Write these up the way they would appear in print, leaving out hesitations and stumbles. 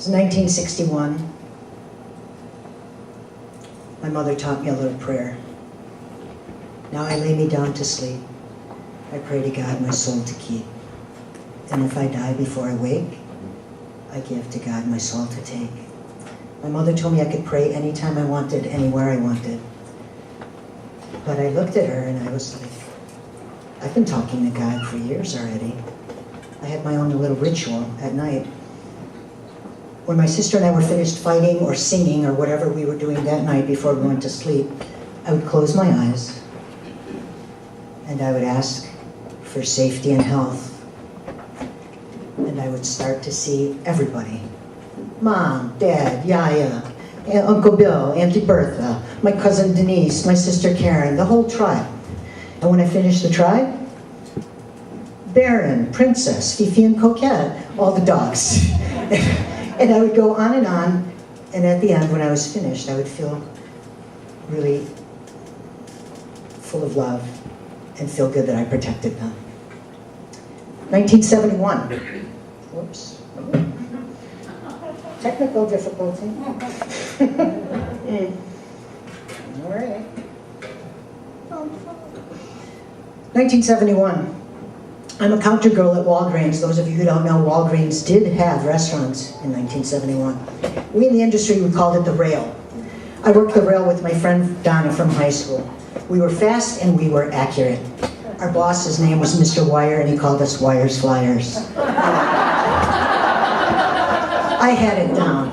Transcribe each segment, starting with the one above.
It's 1961. My mother taught me a little prayer. Now I lay me down to sleep. I pray to God my soul to keep. And if I die before I wake, I give to God my soul to take. My mother told me I could pray anytime I wanted, anywhere I wanted. But I looked at her and I was like, I've been talking to God for years already. I had my own little ritual at night. When my sister and I were finished fighting or singing or whatever we were doing that night before we went to sleep, I would close my eyes and I would ask for safety and health. And I would start to see everybody. Mom, Dad, Yaya, Uncle Bill, Auntie Bertha, my cousin Denise, my sister Karen, the whole tribe. And when I finished the tribe, Baron, Princess, Fifi and Coquette, all the dogs. And I would go on, and at the end, when I was finished, I would feel really full of love and feel good that I protected them. 1971. Whoops. Technical difficulty. All right. 1971. I'm a counter girl at Walgreens. Those of you who don't know, Walgreens did have restaurants in 1971. We in the industry, we called it the rail. I worked the rail with my friend Donna from high school. We were fast and we were accurate. Our boss's name was Mr. Wire and he called us Wires Flyers. I had it down.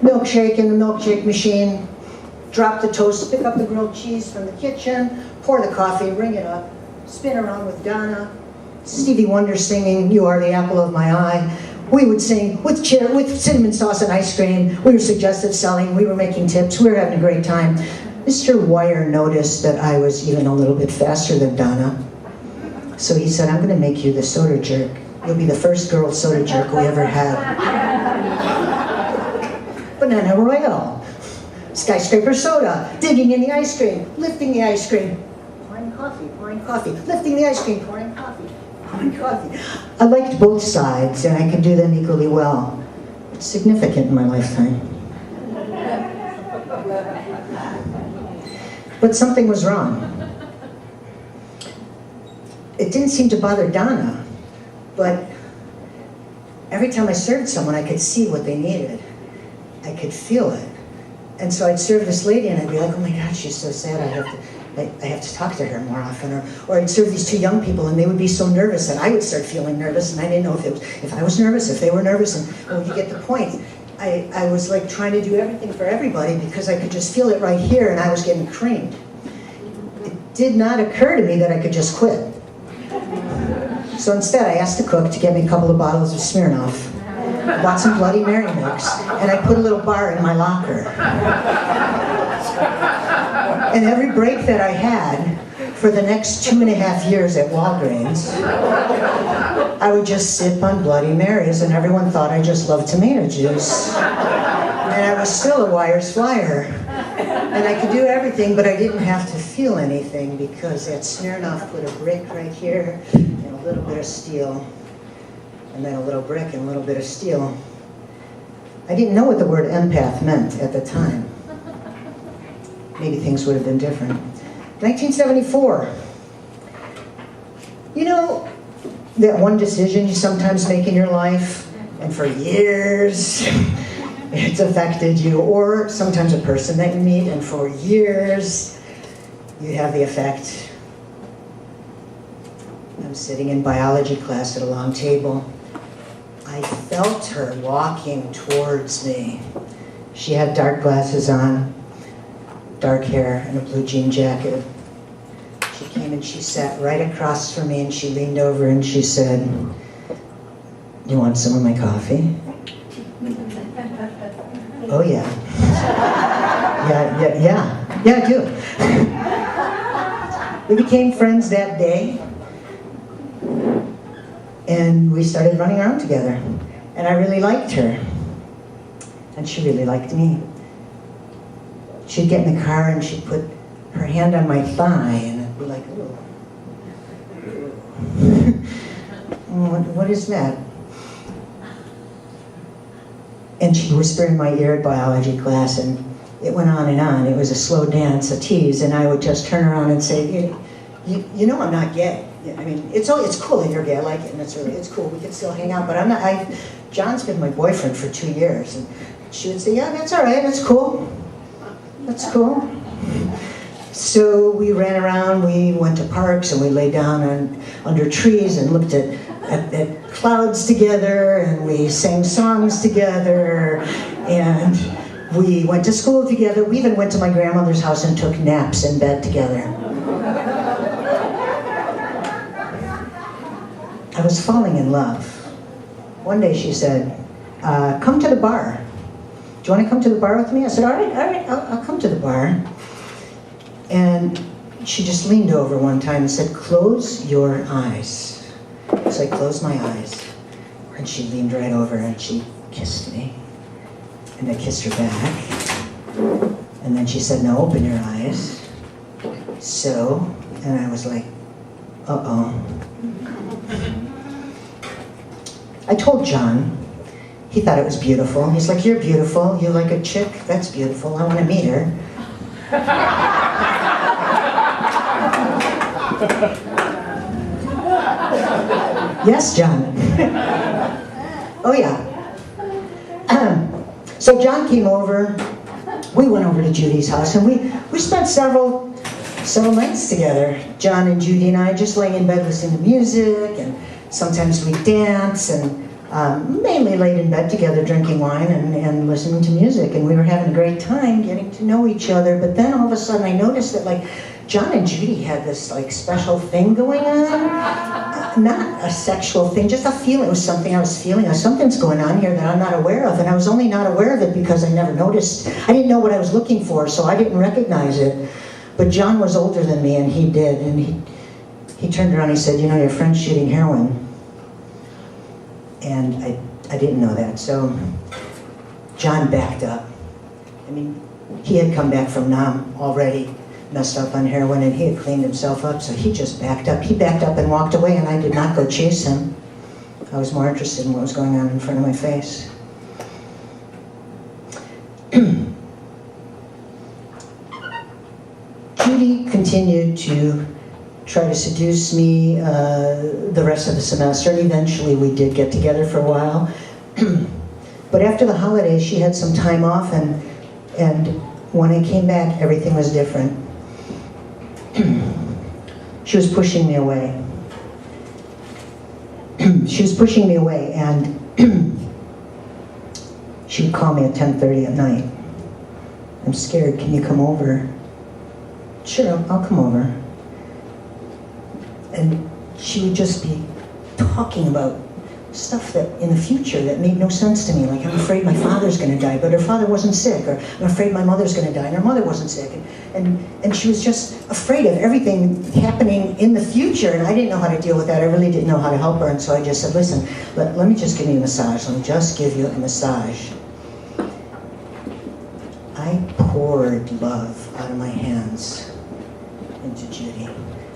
Milkshake in the milkshake machine, drop the toast, pick up the grilled cheese from the kitchen, pour the coffee, ring it up, spin around with Donna, Stevie Wonder singing, "You Are the Apple of My Eye." We would sing with cinnamon sauce and ice cream. We were suggestive selling, we were making tips, we were having a great time. Mr. Wire noticed that I was even a little bit faster than Donna. So he said, "I'm gonna make you the soda jerk. You'll be the first girl soda jerk we ever had." Banana Royale, skyscraper soda, digging in the ice cream, lifting the ice cream, pouring coffee, lifting the ice cream, pouring coffee. I liked both sides and I could do them equally well. It's significant in my lifetime. But something was wrong. It didn't seem to bother Donna, but every time I served someone, I could see what they needed. I could feel it. And so I'd serve this lady and I'd be like, "Oh my God, she's so sad, I have to talk to her more often." Or I'd serve these two young people and they would be so nervous and I would start feeling nervous and I didn't know if I was nervous, if they were nervous, and well, you get the point. I was like trying to do everything for everybody because I could just feel it right here and I was getting creamed. It did not occur to me that I could just quit. So instead I asked the cook to get me a couple of bottles of Smirnoff, bought some Bloody Mary mix, and I put a little bar in my locker. And every break that I had for the next 2.5 years at Walgreens, I would just sip on Bloody Marys and everyone thought I just loved tomato juice. And I was still a Wires Flyer. And I could do everything, but I didn't have to feel anything because that Smirnoff put a brick right here and a little bit of steel. And then a little brick and a little bit of steel. I didn't know what the word empath meant at the time. Maybe things would have been different. 1974. You know that one decision you sometimes make in your life, and for years it's affected you, or sometimes a person that you meet, and for years you have the effect. I'm sitting in biology class at a long table. I felt her walking towards me. She had dark glasses on, dark hair, and a blue jean jacket. She came and she sat right across from me and she leaned over and she said, "You want some of my coffee?" "Oh yeah." Yeah, I do. We became friends that day. And we started running around together. And I really liked her. And she really liked me. She'd get in the car and she'd put her hand on my thigh and I'd be like, "Ooh. What is that?" And she'd whisper in my ear at biology class, and it went on and on. It was a slow dance, a tease, and I would just turn around and say, you know I'm not gay. I mean, it's cool that you're gay. I like it, and it's cool. We can still hang out, but I'm not. John's been my boyfriend for 2 years, and she would say, yeah, that's all right. That's cool. That's cool. So we ran around. We went to parks, and we lay down under trees and looked at clouds together, and we sang songs together, and we went to school together. We even went to my grandmother's house and took naps in bed together. I was falling in love. One day she said, come to the bar. Do you want to come to the bar with me? I said, all right, I'll come to the bar. And she just leaned over one time and said, close your eyes. So I closed my eyes, and she leaned right over and she kissed me. And I kissed her back. And then she said, now open your eyes. So, and I was like, uh-oh. I told John. He thought it was beautiful. He's like, you're beautiful. You like a chick? That's beautiful. I want to meet her. Yes, John. Oh, yeah. So John came over. We went over to Judy's house, and we spent several nights together. John and Judy and I just laying in bed listening to music, and sometimes we dance, and mainly laid in bed together drinking wine and listening to music. And we were having a great time getting to know each other. But then all of a sudden I noticed that like John and Judy had this like special thing going on. Not a sexual thing, just a feeling. It was something I was feeling. Something's going on here that I'm not aware of. And I was only not aware of it because I never noticed. I didn't know what I was looking for, so I didn't recognize it. But John was older than me, and he did. And he turned around and he said, you know, your friend's shooting heroin. And I didn't know that. So John backed up. I mean, he had come back from Nam already, messed up on heroin, and he had cleaned himself up, so he just backed up. He backed up and walked away, and I did not go chase him. I was more interested in what was going on in front of my face. Judy continued to try to seduce me the rest of the semester, and eventually we did get together for a while. But after the holidays, she had some time off, and when I came back, everything was different. She was pushing me away. She was pushing me away, and she would call me at 10:30 at night. I'm scared, can you come over? Sure, I'll come over. And she would just be talking about stuff that in the future that made no sense to me. Like, I'm afraid my father's going to die, but her father wasn't sick. Or I'm afraid my mother's going to die, and her mother wasn't sick. And she was just afraid of everything happening in the future, and I didn't know how to deal with that. I really didn't know how to help her, and so I just said, listen, let me just give you a massage. Let me just give you a massage. I poured love out of my hands into Judy.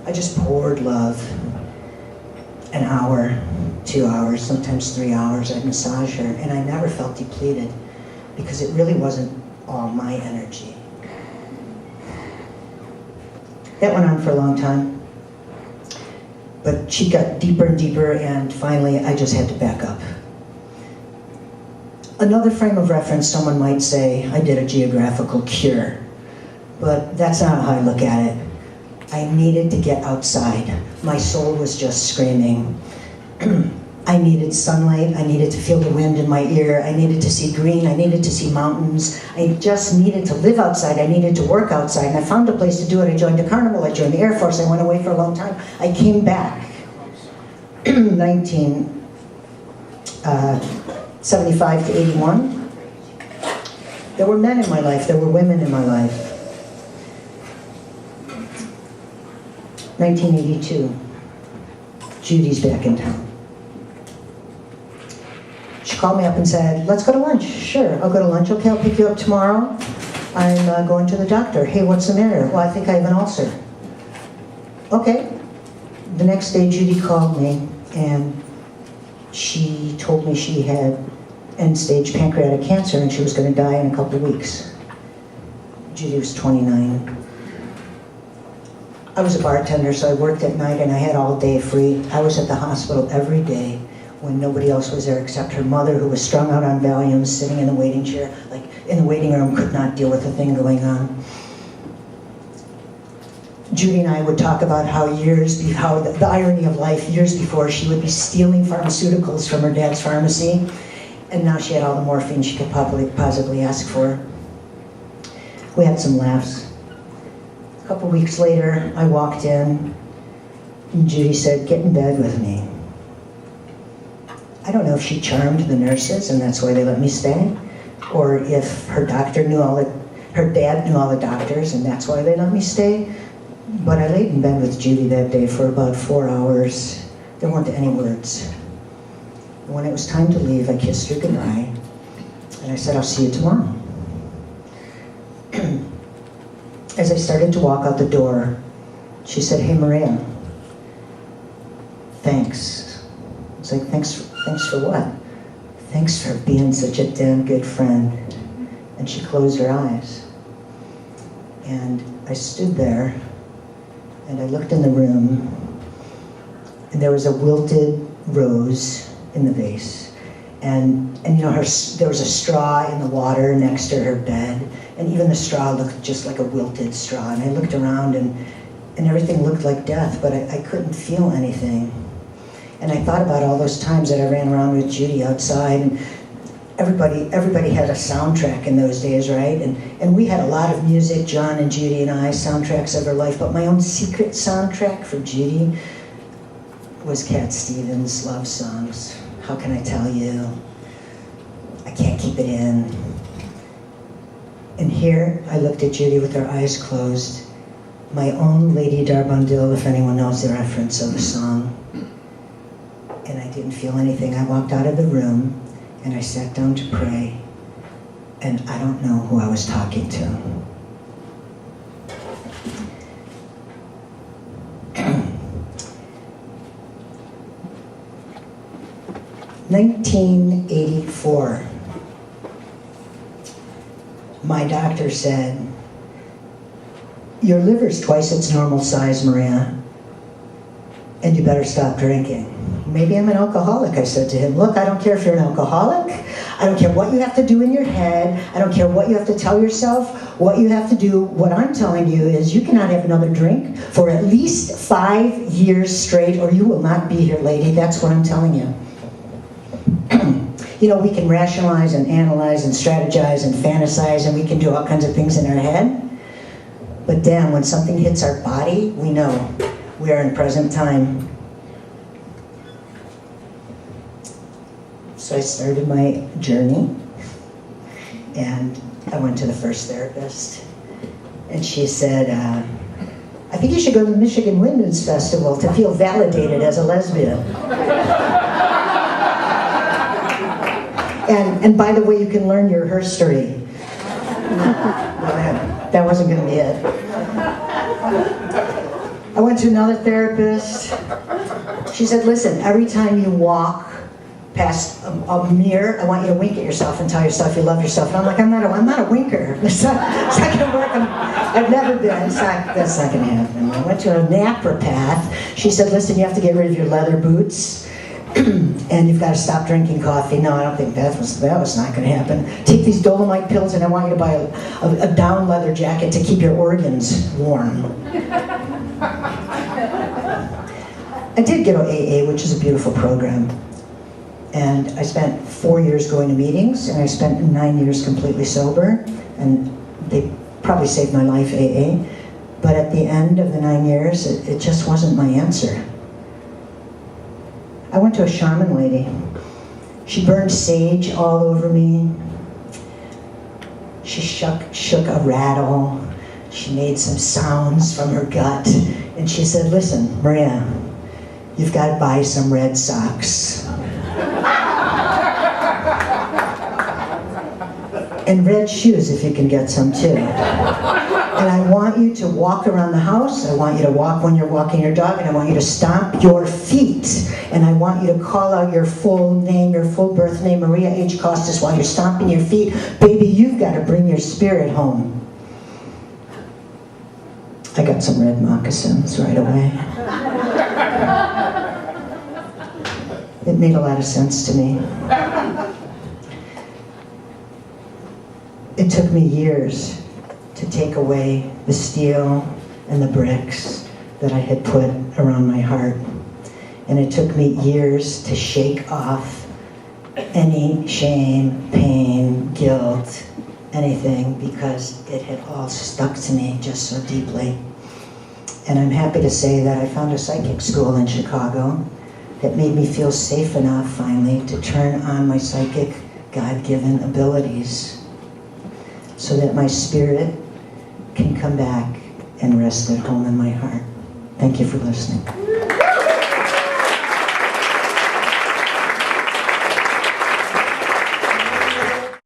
I just poured love. An hour, 2 hours, sometimes 3 hours, I'd massage her, and I never felt depleted because it really wasn't all my energy. That went on for a long time, but she got deeper and deeper, and finally I just had to back up. Another frame of reference, someone might say, I did a geographical cure, but that's not how I look at it. I needed to get outside. My soul was just screaming. I needed sunlight. I needed to feel the wind in my ear. I needed to see green. I needed to see mountains. I just needed to live outside. I needed to work outside. And I found a place to do it. I joined the carnival. I joined the Air Force. I went away for a long time. I came back. 1975 to 81. There were men in my life. There were women in my life. 1982, Judy's back in town. She called me up and said, let's go to lunch. Sure, I'll go to lunch. Okay, I'll pick you up tomorrow. I'm going to the doctor. Hey, what's the matter? Well, I think I have an ulcer. Okay. The next day, Judy called me, and she told me she had end-stage pancreatic cancer, and she was going to die in a couple of weeks. Judy was 29. I was a bartender, so I worked at night and I had all day free. I was at the hospital every day when nobody else was there except her mother, who was strung out on Valium, sitting in the waiting chair, like in the waiting room, could not deal with the thing going on. Judy and I would talk about how the irony of life, years before, she would be stealing pharmaceuticals from her dad's pharmacy, and now she had all the morphine she could possibly ask for. We had some laughs. A couple weeks later, I walked in, and Judy said, "Get in bed with me." I don't know if she charmed the nurses, and that's why they let me stay, or if her dad knew all the doctors, and that's why they let me stay. But I laid in bed with Judy that day for about 4 hours. There weren't any words. And when it was time to leave, I kissed her goodbye, and I said, "I'll see you tomorrow." As I started to walk out the door, she said, "Hey, Maria, thanks." I was like, thanks for what? "Thanks for being such a damn good friend." And she closed her eyes. And I stood there, and I looked in the room, and there was a wilted rose in the vase. And you know, there was a straw in the water next to her bed, and even the straw looked just like a wilted straw. And I looked around, and everything looked like death, but I couldn't feel anything. And I thought about all those times that I ran around with Judy outside, and everybody had a soundtrack in those days, right? And we had a lot of music, John and Judy and I, soundtracks of our life, but my own secret soundtrack for Judy was Cat Stevens' love songs. How Can I Tell You? I Can't Keep It In. And here I looked at Judy with her eyes closed, my own Lady Darbondil, if anyone knows the reference of the song. And I didn't feel anything. I walked out of the room, and I sat down to pray, and I don't know who I was talking to. (1984). My doctor said, "Your liver's twice its normal size, Maria, and you better stop drinking." "Maybe I'm an alcoholic," I said to him. "Look, I don't care if you're an alcoholic. I don't care what you have to do in your head. I don't care what you have to tell yourself, what you have to do. What I'm telling you is you cannot have another drink for at least 5 years straight, or you will not be here, lady. That's what I'm telling you." You know, we can rationalize and analyze and strategize and fantasize, and we can do all kinds of things in our head. But damn, when something hits our body, we know we are in present time. So I started my journey, and I went to the first therapist, and she said, "I think you should go to the Michigan Women's Festival to feel validated as a lesbian." And by the way, you can learn your herstory. That wasn't going to be it. I went to another therapist. She said, "Listen, every time you walk past a mirror, I want you to wink at yourself and tell yourself you love yourself." And I'm like, I'm not a winker. It's not going to work. I've never been. That's not going to happen. I went to a napropath. She said, "Listen, you have to get rid of your leather boots, and you've got to stop drinking coffee." No, I don't think that was not going to happen. "Take these Dolomite pills, and I want you to buy a down leather jacket to keep your organs warm." I did go to AA, which is a beautiful program. And I spent 4 years going to meetings, and I spent 9 years completely sober, and they probably saved my life, AA. But at the end of the 9 years, it just wasn't my answer. I went to a shaman lady. She burned sage all over me. She shook a rattle. She made some sounds from her gut, and she said, "Listen, Maria, you've got to buy some red socks. And red shoes if you can get some too." And I want you to walk around the house. I want you to walk when you're walking your dog. And I want you to stomp your feet. And I want you to call out your full name, your full birth name, Maria H. Kostas, while you're stomping your feet. Baby, you've got to bring your spirit home. I got some red moccasins right away. It made a lot of sense to me. It took me years to take away the steel and the bricks that I had put around my heart. And it took me years to shake off any shame, pain, guilt, anything, because it had all stuck to me just so deeply. And I'm happy to say that I found a psychic school in Chicago that made me feel safe enough finally to turn on my psychic God-given abilities so that my spirit can come back and rest at home in my heart. Thank you for listening.